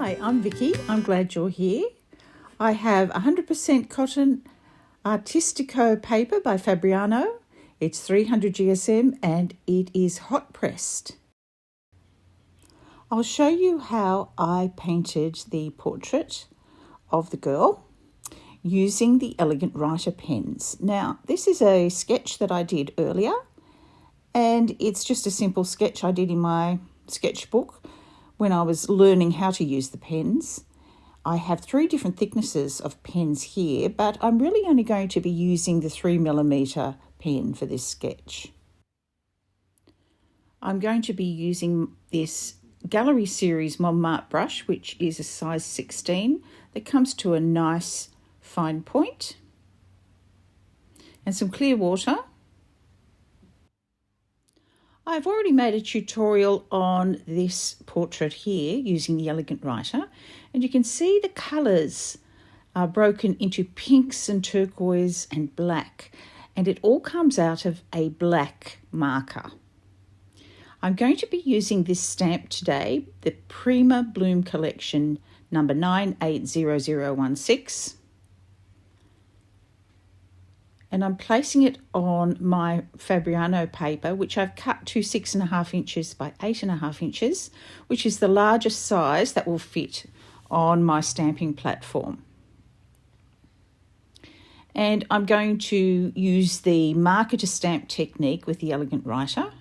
Hi, I'm Vicky. I'm glad you're here. I have 100% cotton Artistico paper by Fabriano. It's 300 GSM and it is hot pressed. I'll show you how I painted the portrait of the girl using the Elegant Writer pens. Now, this is a sketch that I did earlier, and it's just a simple sketch I did in my sketchbook when I was learning how to use the pens. I have 3 different thicknesses of pens here, but I'm really only going to be using the 3mm pen for this sketch. I'm going to be using this Gallery Series Montmartre brush, which is a size 16 that comes to a nice fine point, and some clear water. I've already made a tutorial on this portrait here using the Elegant Writer, and you can see the colours are broken into pinks and turquoise and black, and it all comes out of a black marker. I'm going to be using this stamp today, the Prima Bloom Collection number 980016. And I'm placing it on my Fabriano paper, which I've cut to 6.5 inches by 8.5 inches, which is the largest size that will fit on my stamping platform. And I'm going to use the marker to stamp technique with the Elegant Writer.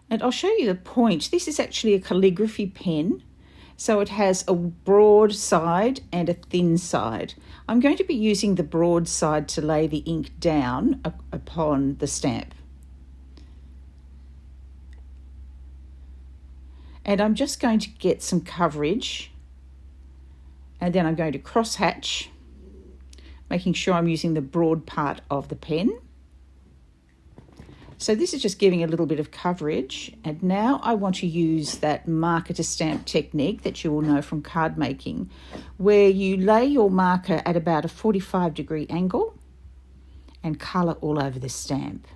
And I'll show you the point. This is actually a calligraphy pen. So it has a broad side and a thin side. I'm going to be using the broad side to lay the ink down upon the stamp. And I'm just going to get some coverage, and then I'm going to cross hatch, making sure I'm using the broad part of the pen. So this is just giving a little bit of coverage, and now I want to use that marker to stamp technique that you will know from card making, where you lay your marker at about a 45-degree angle and colour all over the stamp.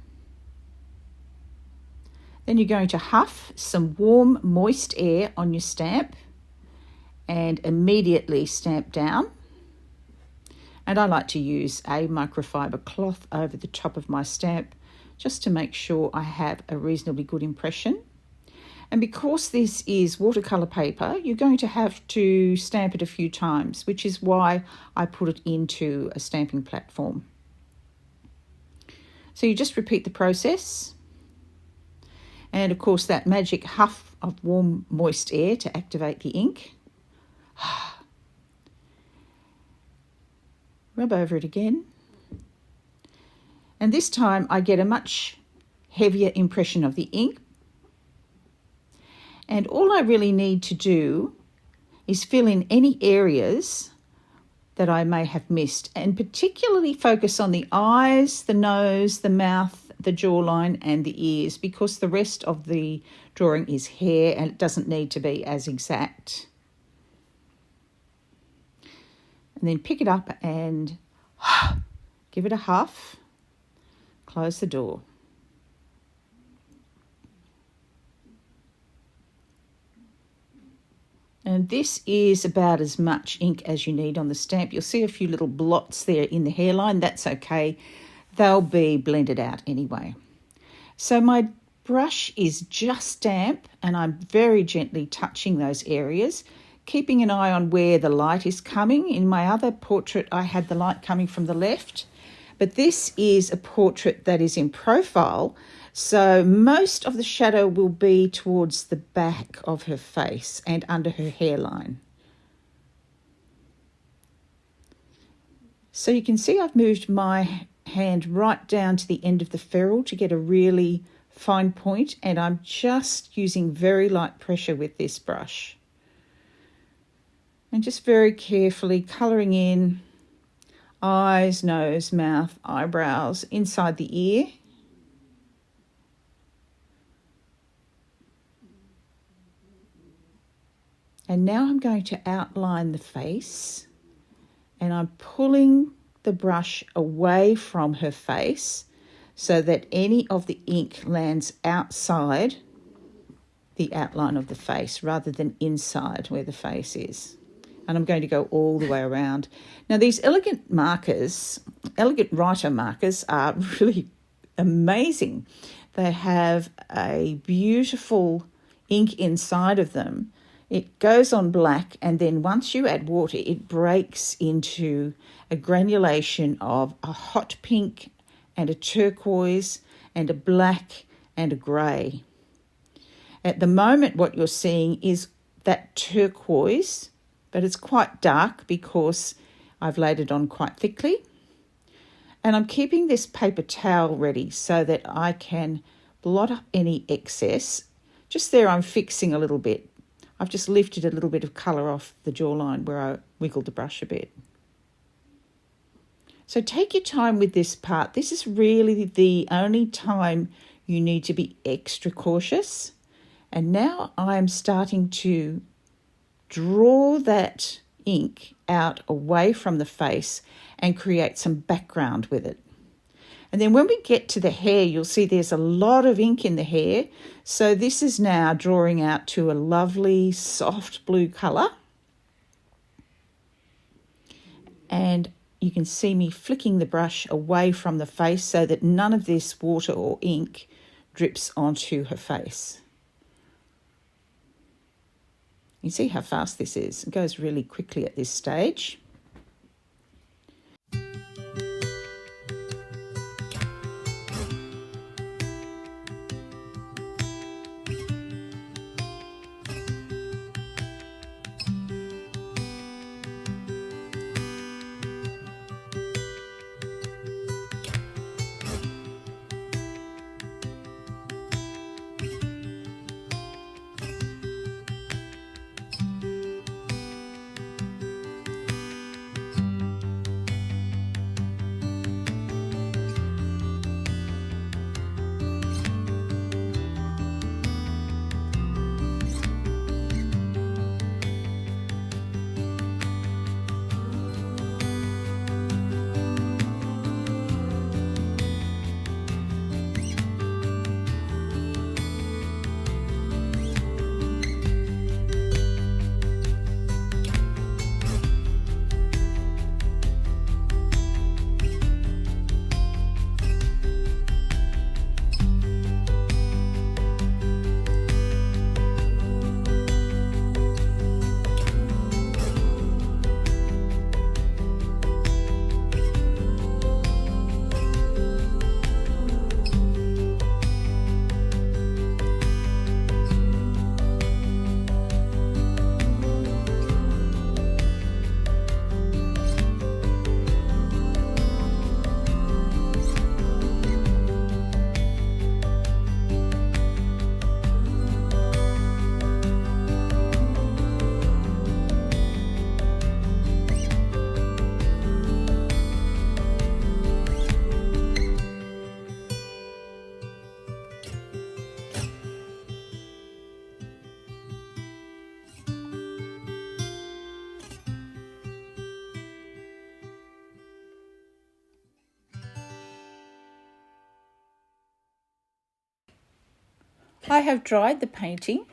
Then you're going to huff some warm, moist air on your stamp and immediately stamp down. And I like to use a microfiber cloth over the top of my stamp just to make sure I have a reasonably good impression. And because this is watercolor paper, you're going to have to stamp it a few times, which is why I put it into a stamping platform. So you just repeat the process. And of course that magic huff of warm, moist air to activate the ink. Rub over it again. And this time I get a much heavier impression of the ink. And all I really need to do is fill in any areas that I may have missed, and particularly focus on the eyes, the nose, the mouth, the jawline and the ears, because the rest of the drawing is hair and it doesn't need to be as exact. And then pick it up and give it a huff. Close the door. And this is about as much ink as you need on the stamp. You'll see a few little blots there in the hairline. That's okay. They'll be blended out anyway. So my brush is just damp and I'm very gently touching those areas, keeping an eye on where the light is coming. In my other portrait, I had the light coming from the left. But this is a portrait that is in profile, so most of the shadow will be towards the back of her face and under her hairline. So you can see I've moved my hand right down to the end of the ferrule to get a really fine point, and I'm just using very light pressure with this brush. And just very carefully colouring in eyes, nose, mouth, eyebrows, inside the ear. And now I'm going to outline the face, and I'm pulling the brush away from her face so that any of the ink lands outside the outline of the face rather than inside where the face is. And I'm going to go all the way around. Now, these elegant writer markers are really amazing. They have a beautiful ink inside of them. It goes on black, and then once you add water, it breaks into a granulation of a hot pink and a turquoise and a black and a grey. At the moment, what you're seeing is that turquoise, but it's quite dark because I've laid it on quite thickly. And I'm keeping this paper towel ready so that I can blot up any excess. Just there I'm fixing a little bit. I've just lifted a little bit of colour off the jawline where I wiggled the brush a bit. So take your time with this part. This is really the only time you need to be extra cautious. And now I'm starting to draw that ink out away from the face and create some background with it. And then when we get to the hair, you'll see there's a lot of ink in the hair. So this is now drawing out to a lovely soft blue colour. And you can see me flicking the brush away from the face so that none of this water or ink drips onto her face. You see how fast this is. It goes really quickly at this stage. I have dried the painting,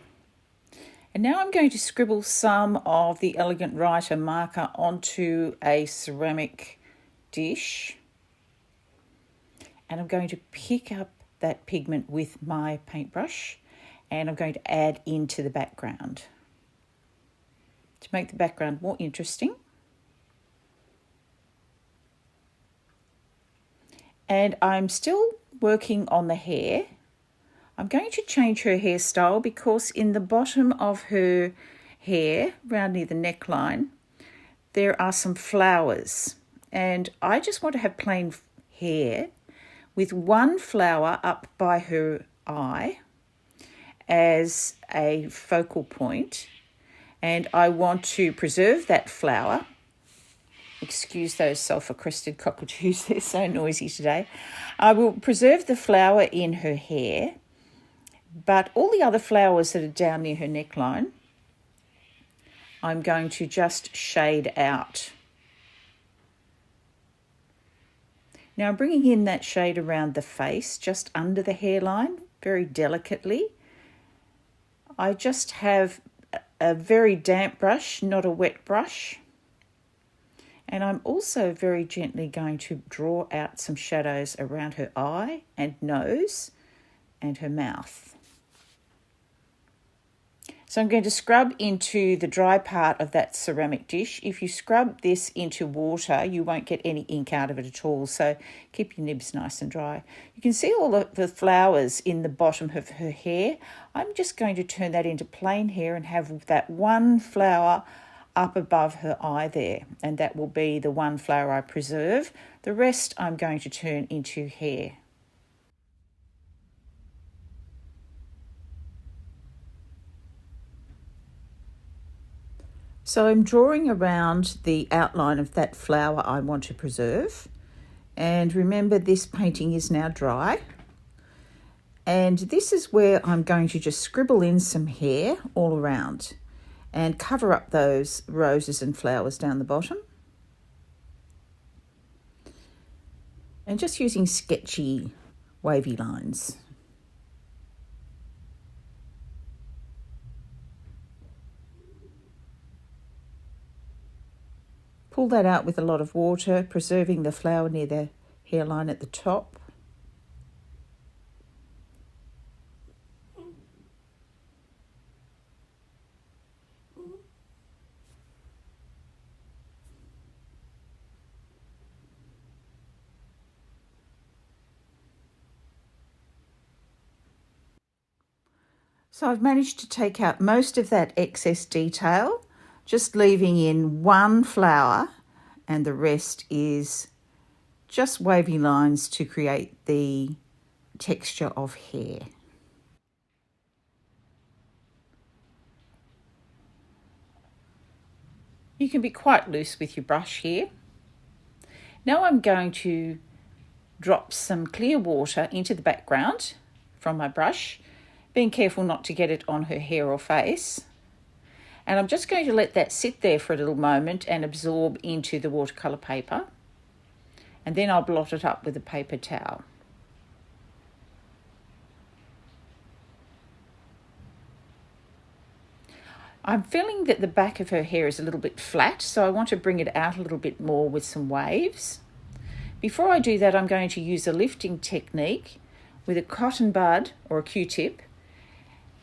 and now I'm going to scribble some of the Elegant Writer marker onto a ceramic dish, and I'm going to pick up that pigment with my paintbrush, and I'm going to add into the background to make the background more interesting. And I'm still working on the hair. I'm going to change her hairstyle because in the bottom of her hair, around near the neckline, there are some flowers. And I just want to have plain hair with one flower up by her eye as a focal point. And I want to preserve that flower. Excuse those sulphur-crested cockatoos, they're so noisy today. I will preserve the flower in her hair, but all the other flowers that are down near her neckline, I'm going to just shade out. Now I'm bringing in that shade around the face, just under the hairline, very delicately. I just have a very damp brush, not a wet brush. And I'm also very gently going to draw out some shadows around her eye and nose and her mouth. So I'm going to scrub into the dry part of that ceramic dish. If you scrub this into water, you won't get any ink out of it at all. So keep your nibs nice and dry. You can see all of the flowers in the bottom of her hair. I'm just going to turn that into plain hair and have that one flower up above her eye there. And that will be the one flower I preserve. The rest I'm going to turn into hair. So I'm drawing around the outline of that flower I want to preserve. And remember, this painting is now dry. And this is where I'm going to just scribble in some hair all around and cover up those roses and flowers down the bottom. And just using sketchy, wavy lines. Pull that out with a lot of water, preserving the flower near the hairline at the top. So I've managed to take out most of that excess detail, just leaving in one flower, and the rest is just wavy lines to create the texture of hair. You can be quite loose with your brush here. Now I'm going to drop some clear water into the background from my brush, being careful not to get it on her hair or face. And I'm just going to let that sit there for a little moment and absorb into the watercolour paper. And then I'll blot it up with a paper towel. I'm feeling that the back of her hair is a little bit flat, so I want to bring it out a little bit more with some waves. Before I do that, I'm going to use a lifting technique with a cotton bud or a Q-tip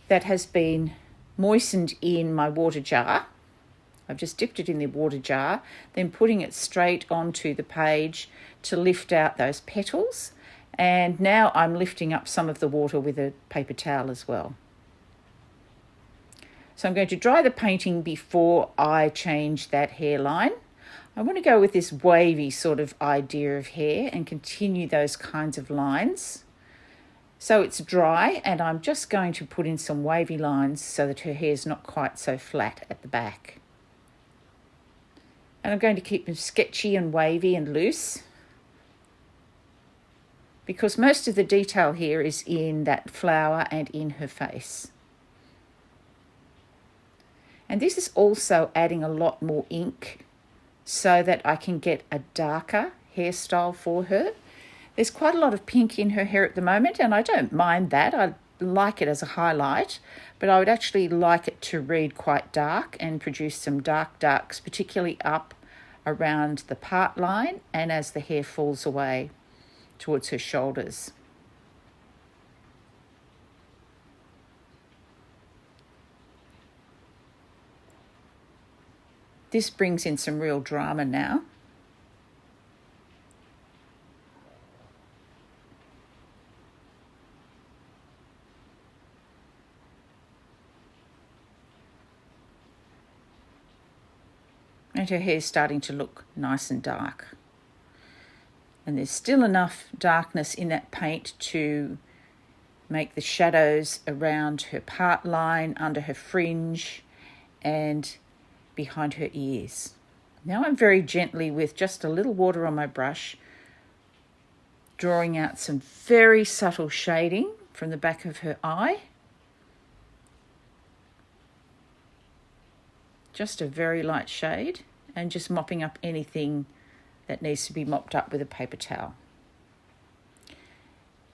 that has been moistened in my water jar. I've just dipped it in the water jar, then putting it straight onto the page to lift out those petals. And now I'm lifting up some of the water with a paper towel as well. So I'm going to dry the painting before I change that hairline. I want to go with this wavy sort of idea of hair and continue those kinds of lines. So it's dry, and I'm just going to put in some wavy lines so that her hair is not quite so flat at the back. And I'm going to keep them sketchy and wavy and loose, because most of the detail here is in that flower and in her face. And this is also adding a lot more ink so that I can get a darker hairstyle for her. There's quite a lot of pink in her hair at the moment, and I don't mind that. I like it as a highlight, but I would actually like it to read quite dark and produce some darks, particularly up around the part line and as the hair falls away towards her shoulders. This brings in some real drama now. And her hair's starting to look nice and dark. And there's still enough darkness in that paint to make the shadows around her part line, under her fringe, and behind her ears. Now I'm very gently, with just a little water on my brush, drawing out some very subtle shading from the back of her eye. Just a very light shade, and just mopping up anything that needs to be mopped up with a paper towel.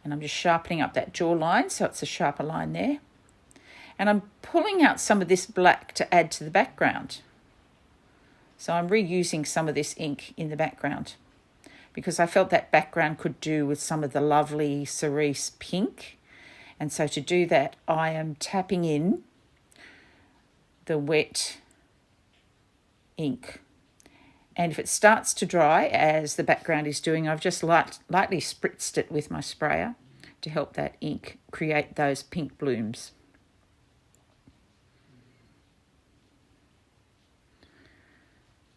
And I'm just sharpening up that jawline so it's a sharper line there. And I'm pulling out some of this black to add to the background. So I'm reusing some of this ink in the background because I felt that background could do with some of the lovely cerise pink. And so to do that, I am tapping in the wet ink. And if it starts to dry, as the background is doing, I've just lightly spritzed it with my sprayer to help that ink create those pink blooms.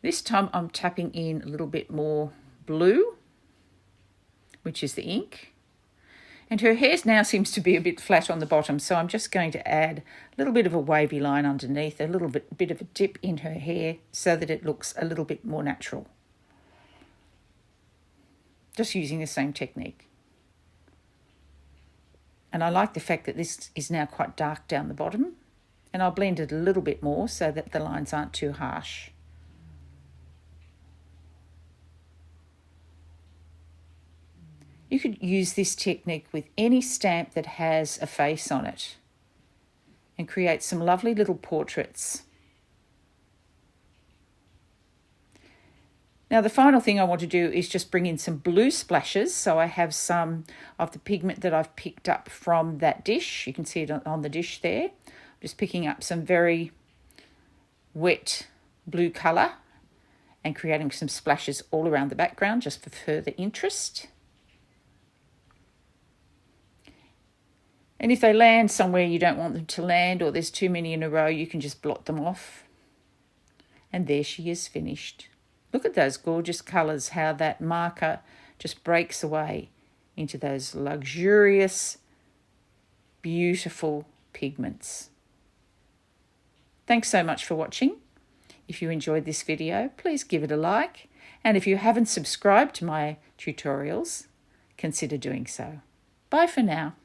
This time I'm tapping in a little bit more blue, which is the ink. And her hair now seems to be a bit flat on the bottom, so I'm just going to add a little bit of a wavy line underneath, a little bit of a dip in her hair so that it looks a little bit more natural. Just using the same technique. And I like the fact that this is now quite dark down the bottom, and I'll blend it a little bit more so that the lines aren't too harsh. You could use this technique with any stamp that has a face on it and create some lovely little portraits. Now the final thing I want to do is just bring in some blue splashes. So I have some of the pigment that I've picked up from that dish. You can see it on the dish there. I'm just picking up some very wet blue colour and creating some splashes all around the background just for further interest. And if they land somewhere you don't want them to land, or there's too many in a row, you can just blot them off. And there she is finished. Look at those gorgeous colours, how that marker just breaks away into those luxurious, beautiful pigments. Thanks so much for watching. If you enjoyed this video, please give it a like. And if you haven't subscribed to my tutorials, consider doing so. Bye for now.